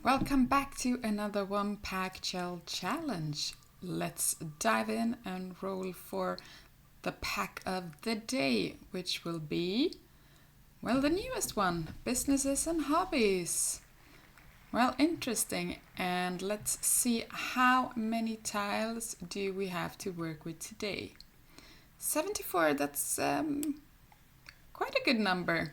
Welcome back to another One Pack Gel Challenge. Let's dive in and roll for the pack of the day, which will be, the newest one, Businesses and Hobbies. Interesting, and let's see how many tiles do we have to work with today. 74, that's quite a good number.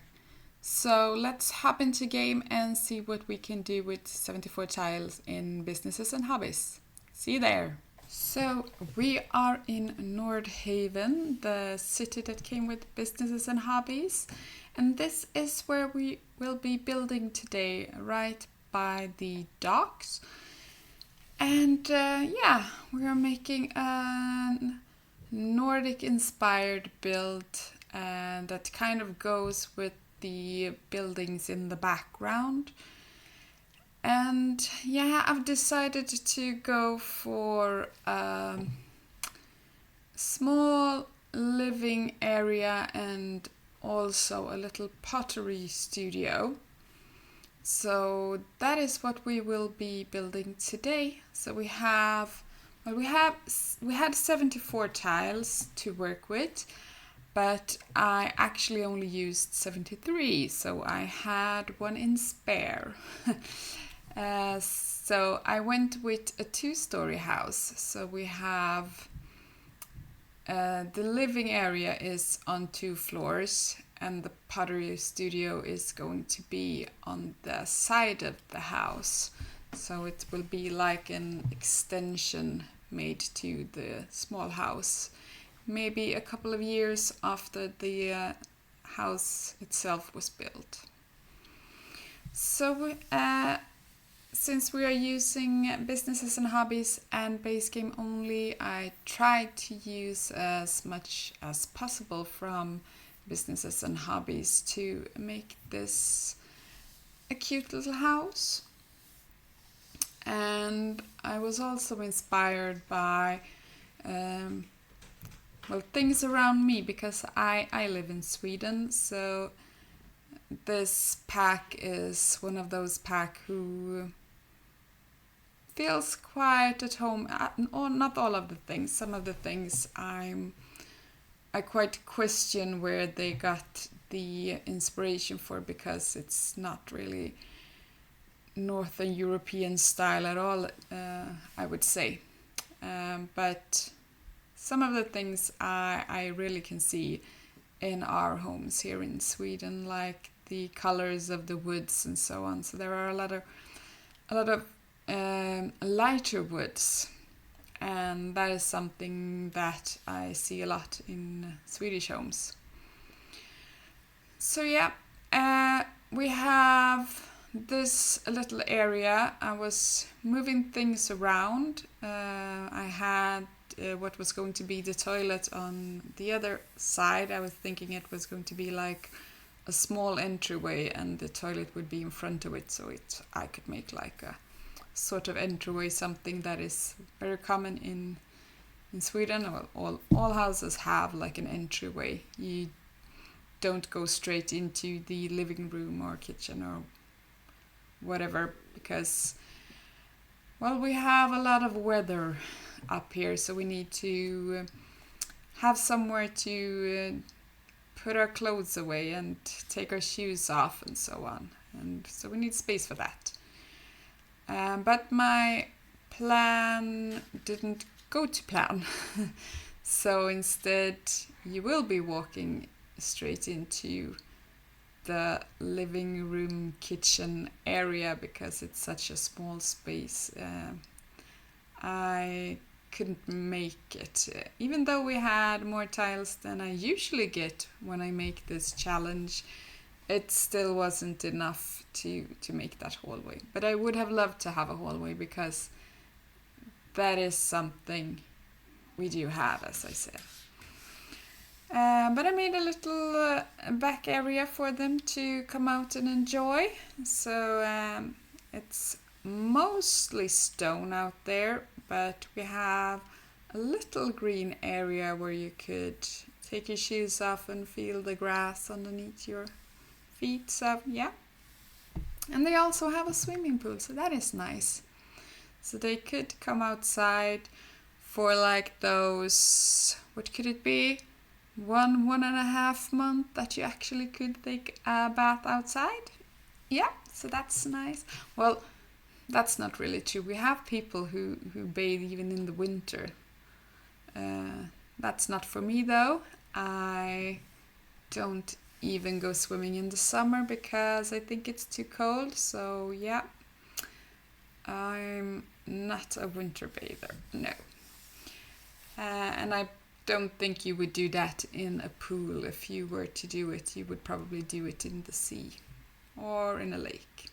So let's hop into game and see what we can do with 74 tiles in Businesses and Hobbies. See you there. So we are in Nordhaven, the city that came with Businesses and Hobbies. And this is where we will be building today, right by the docks. And we are making a Nordic-inspired build that kind of goes with the buildings in the background. And I've decided to go for a small living area and also a little pottery studio. So that is what we will be building today. So we had 74 tiles to work with, but I actually only used 73, so I had one in spare. So I went with a 2-story house. So we have the living area is on 2 floors, and the pottery studio is going to be on the side of the house. So it will be like an extension made to the small house, maybe a couple of years after the house itself was built. So since we are using Businesses and Hobbies and base game only, I tried to use as much as possible from Businesses and Hobbies to make this a cute little house. And I was also inspired by things around me, because I live in Sweden, so this pack is one of those pack who feels quite at home. Not all of the things. Some of the things I quite question where they got the inspiration for, because it's not really Northern European style at all, I would say. But some of the things I really can see in our homes here in Sweden, like the colors of the woods and so on. So there are a lot of lighter woods, and that is something that I see a lot in Swedish homes. So we have this little area. I was moving things around. I had what was going to be the toilet on the other side. I was thinking it was going to be like a small entryway and the toilet would be in front of it, so I could make like a sort of entryway, something that is very common in Sweden. All houses have like an entryway. You don't go straight into the living room or kitchen or whatever, because we have a lot of weather up here, so we need to have somewhere to put our clothes away and take our shoes off and so on, and so we need space for that. But my plan didn't go to plan. So instead you will be walking straight into the living room kitchen area, because it's such a small space. I couldn't make it, even though we had more tiles than I usually get when I make this challenge. It still wasn't enough to make that hallway, but I would have loved to have a hallway, because that is something we do have, as I said. But I made a little back area for them to come out and enjoy. So it's mostly stone out there, but we have a little green area where you could take your shoes off and feel the grass underneath your feet. So And they also have a swimming pool, so that is nice. So they could come outside for like those, what could it be? 1.5 month that you actually could take a bath outside. Yeah, so that's nice. Well, that's not really true. We have people who bathe even in the winter. That's not for me though. I don't even go swimming in the summer because I think it's too cold. So yeah, I'm not a winter bather, no. And I don't think you would do that in a pool. If you were to do it, you would probably do it in the sea or in a lake.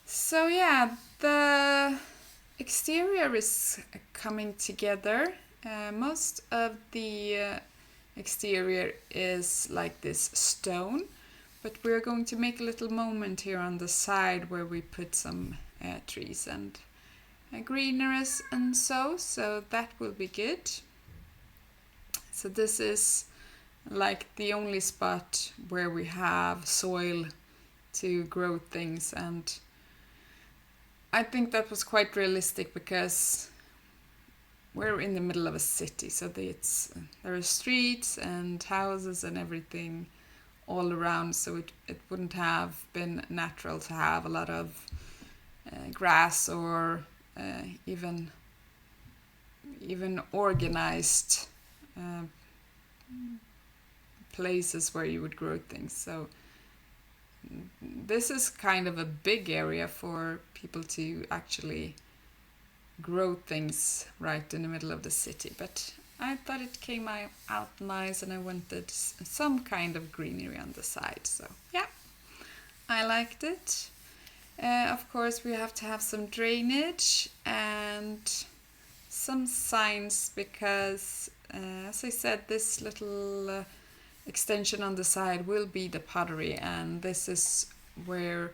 So yeah, the exterior is coming together. Most of the exterior is like this stone, but we're going to make a little moment here on the side where we put some trees and greeneries and so that will be good. So this is like the only spot where we have soil to grow things, and I think that was quite realistic because we're in the middle of a city, so there are streets and houses and everything all around, so it wouldn't have been natural to have a lot of grass or even organized places where you would grow things. So this is kind of a big area for people to actually grow things right in the middle of the city, but I thought it came out nice and I wanted some kind of greenery on the side, so yeah, I liked it. Of course we have to have some drainage and some signs because as I said, this little extension on the side will be the pottery, and this is where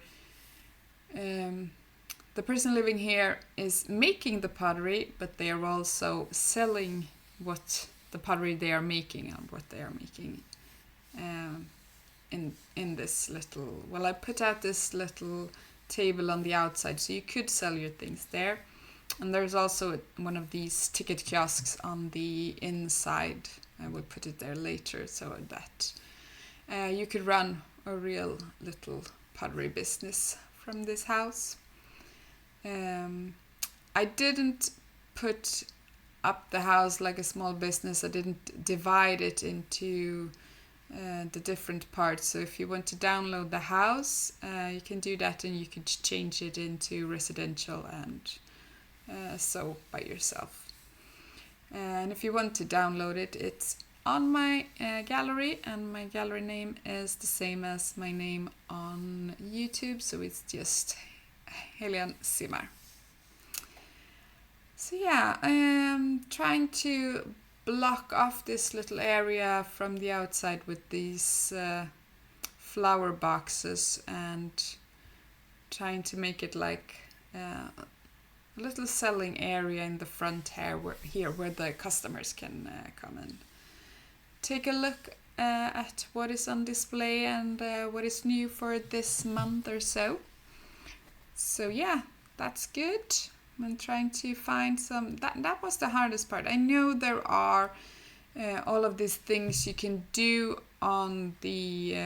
the person living here is making the pottery, but they are also selling what the pottery they are making and what they are making in this little, well, I put out this little table on the outside so you could sell your things there, and there's also one of these ticket kiosks on the inside. I will put it there later so that you could run a real little pottery business from this house. I didn't put up the house like a small business. I didn't divide it into the different parts. So if you want to download the house, you can do that, and you can change it into residential and so by yourself. And if you want to download it, it's on my gallery, and my gallery name is the same as my name on YouTube, so it's just HelenSimmar. So yeah, I am trying to block off this little area from the outside with these flower boxes and trying to make it like a little selling area in the front here where the customers can come and take a look at what is on display and what is new for this month or so. So yeah, that's good. I'm trying to find some. That was the hardest part. I know there are all of these things you can do on the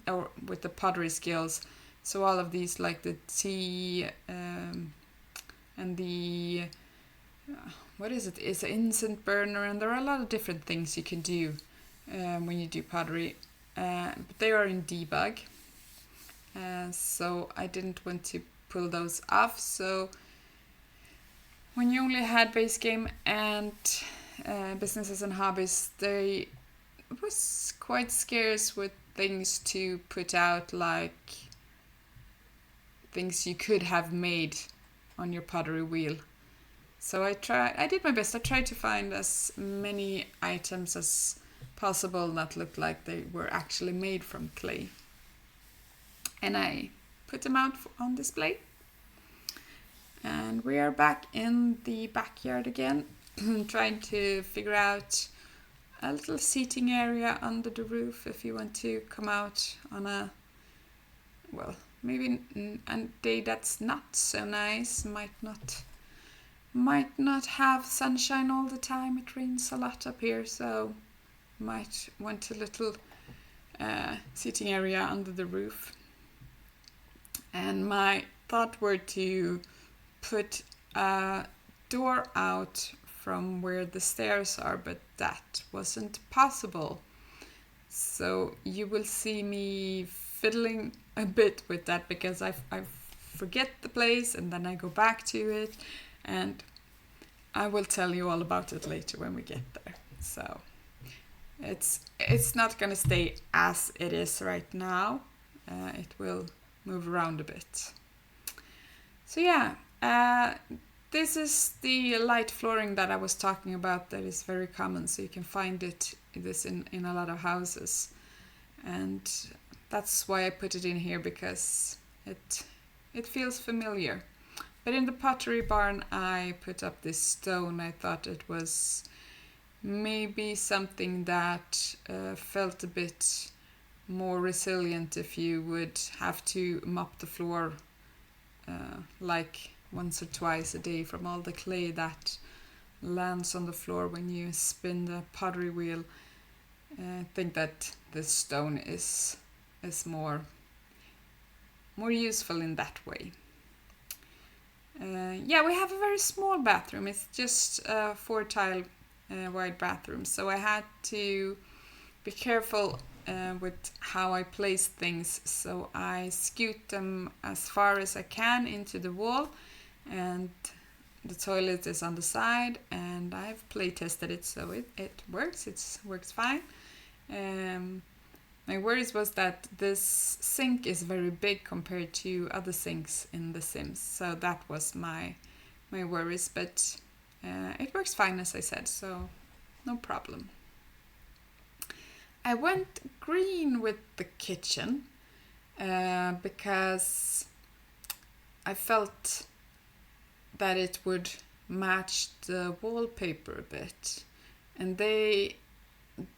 or with the pottery skills. So all of these, like the tea and the what is it? It's an incense burner, and there are a lot of different things you can do when you do pottery. But they are in debug, so I didn't want to pull those off. So when you only had base game and businesses and hobbies, it was quite scarce with things to put out, like things you could have made on your pottery wheel. So I did my best. I tried to find as many items as possible that looked like they were actually made from clay. And I put them out on display. And we are back in the backyard again, trying to figure out a little seating area under the roof if you want to come out on a well, maybe a day that's not so nice, might not have sunshine all the time. It rains a lot up here, so might want a little sitting area under the roof. And my thought were to put a door out from where the stairs are, but that wasn't possible. So you will see me fiddling a bit with that, because I forget the place and then I go back to it, and I will tell you all about it later when we get there. So it's not going to stay as it is right now. It will move around a bit. So yeah, this is the light flooring that I was talking about that is very common. So you can find this in a lot of houses. And that's why I put it in here, because it feels familiar. But in the pottery barn, I put up this stone. I thought it was maybe something that felt a bit more resilient if you would have to mop the floor like once or twice a day from all the clay that lands on the floor when you spin the pottery wheel. I think that this stone is more useful in that way. Yeah, we have a very small bathroom. It's just a 4-tile wide bathroom, so I had to be careful with how I place things. So I scoot them as far as I can into the wall, and the toilet is on the side, and I've play tested it, so it works. It works fine. My worries was that this sink is very big compared to other sinks in The Sims, so that was my worries, but it works fine, as I said, so no problem. I went green with the kitchen because I felt that it would match the wallpaper a bit, and they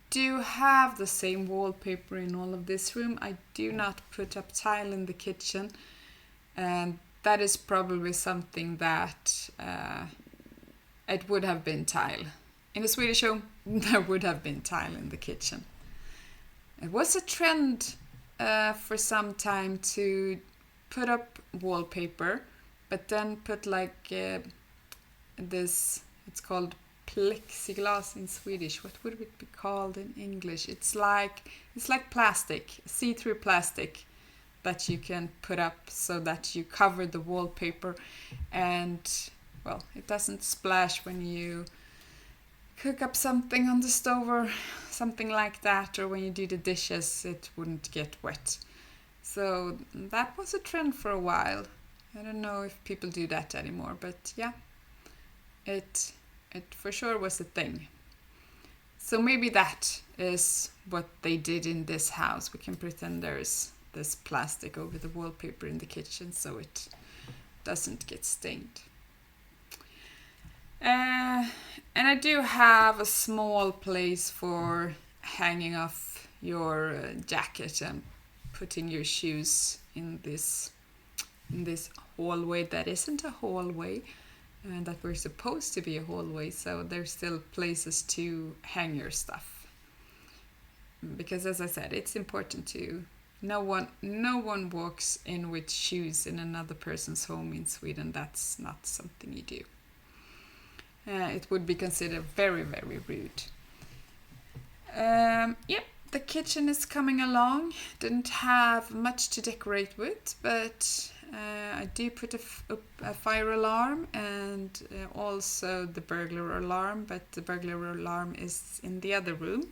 do have the same wallpaper in all of this room. I do not put up tile in the kitchen, and that is probably something that it would have been tile. In a Swedish home, there would have been tile in the kitchen. It was a trend for some time to put up wallpaper, but then put like this, it's called plexiglas in Swedish. What would it be called in English? It's like plastic, see-through plastic that you can put up so that you cover the wallpaper, and well, it doesn't splash when you cook up something on the stove or something like that, or when you do the dishes, it wouldn't get wet. So that was a trend for a while. I don't know if people do that anymore, but yeah, it for sure was a thing. So maybe that is what they did in this house. We can pretend there's this plastic over the wallpaper in the kitchen so it doesn't get stained. And I do have a small place for hanging off your jacket and putting your shoes in this hallway that isn't a hallway, and that we're supposed to be a hallway, so there's still places to hang your stuff. Because as I said, it's important to no one walks in with shoes in another person's home in Sweden. That's not something you do. It would be considered very, very rude. Yep, the kitchen is coming along. Didn't have much to decorate with, but I do put a fire alarm and also the burglar alarm, but the burglar alarm is in the other room,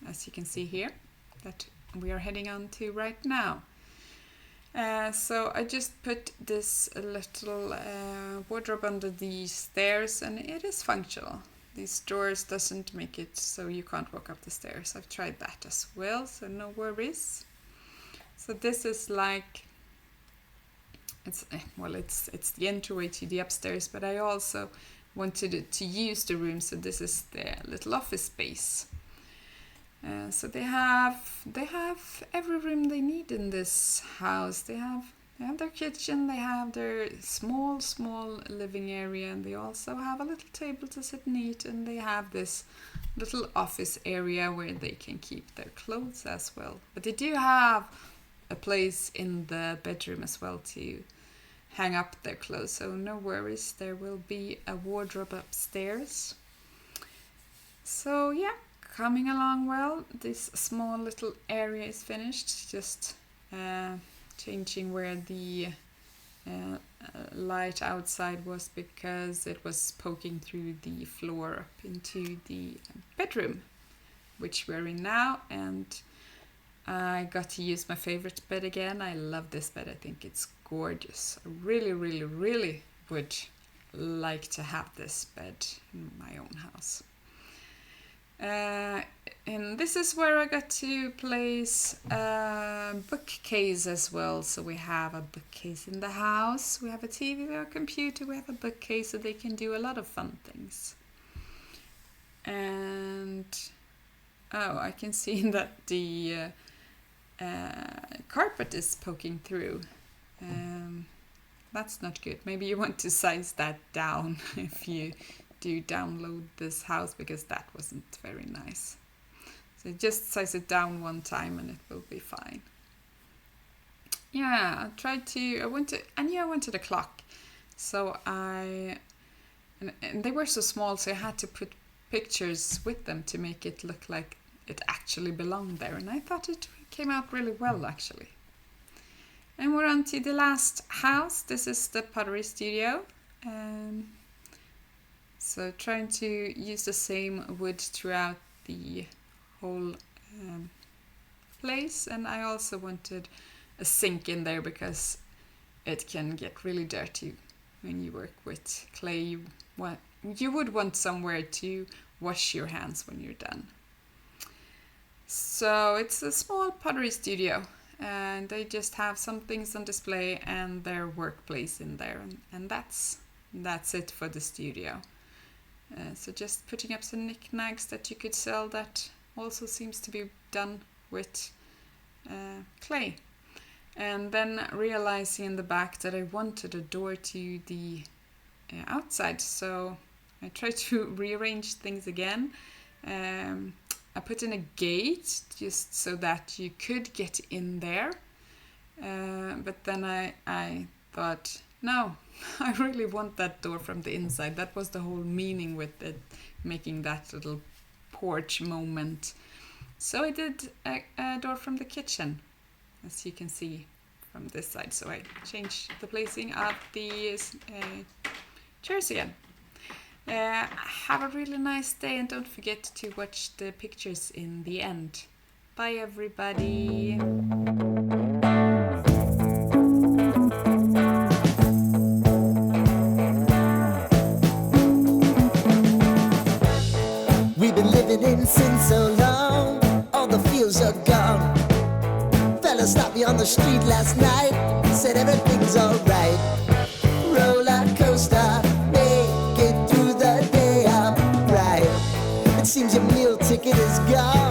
as you can see here, that we are heading on to right now. So I just put this little wardrobe under the stairs, and it is functional. These doors doesn't make it so you can't walk up the stairs. I've tried that as well, so no worries. So this is like, it's the entryway to the upstairs, but I also wanted to use the room, so this is the little office space. So they have every room they need in this house. They have their kitchen, they have their small living area, and they also have a little table to sit and eat, and they have this little office area where they can keep their clothes as well. But they do have a place in the bedroom as well to hang up their clothes, so no worries, there will be a wardrobe upstairs. So yeah, coming along well. This small little area is finished, just changing where the light outside was because it was poking through the floor up into the bedroom, which we're in now, and I got to use my favorite bed again. I love this bed. I think it's gorgeous. I really would like to have this bed in my own house. And this is where I got to place a bookcase as well. So we have a bookcase in the house, we have a TV, we have a computer, we have a bookcase, so they can do a lot of fun things. And I can see that the carpet is poking through. That's not good. Maybe you want to size that down if you do download this house, because that wasn't very nice. So just size it down one time and it will be fine. Yeah, I knew I wanted a clock. So and they were so small, so I had to put pictures with them to make it look like it actually belonged there. And I thought it came out really well, actually. And we're on to the last house. This is the pottery studio. So trying to use the same wood throughout the whole place. And I also wanted a sink in there because it can get really dirty when you work with clay. You would want somewhere to wash your hands when you're done. So it's a small pottery studio, and they just have some things on display and their workplace in there, and that's it for the studio. So just putting up some knickknacks that you could sell, that also seems to be done with clay. And then realizing in the back that I wanted a door to the outside, so I tried to rearrange things again. I put in a gate just so that you could get in there, but then I thought, no, I really want that door from the inside. That was the whole meaning with it, making that little porch moment. So I did a door from the kitchen, as you can see from this side. So I changed the placing of the chairs again. Have a really nice day, and don't forget to watch the pictures in the end. Bye everybody. We've been living in sin so long, all the fields are gone. Fella stopped me on the street last night, said everything's alright. Roller coaster, make it through the day, I'm right. It seems your meal ticket is gone.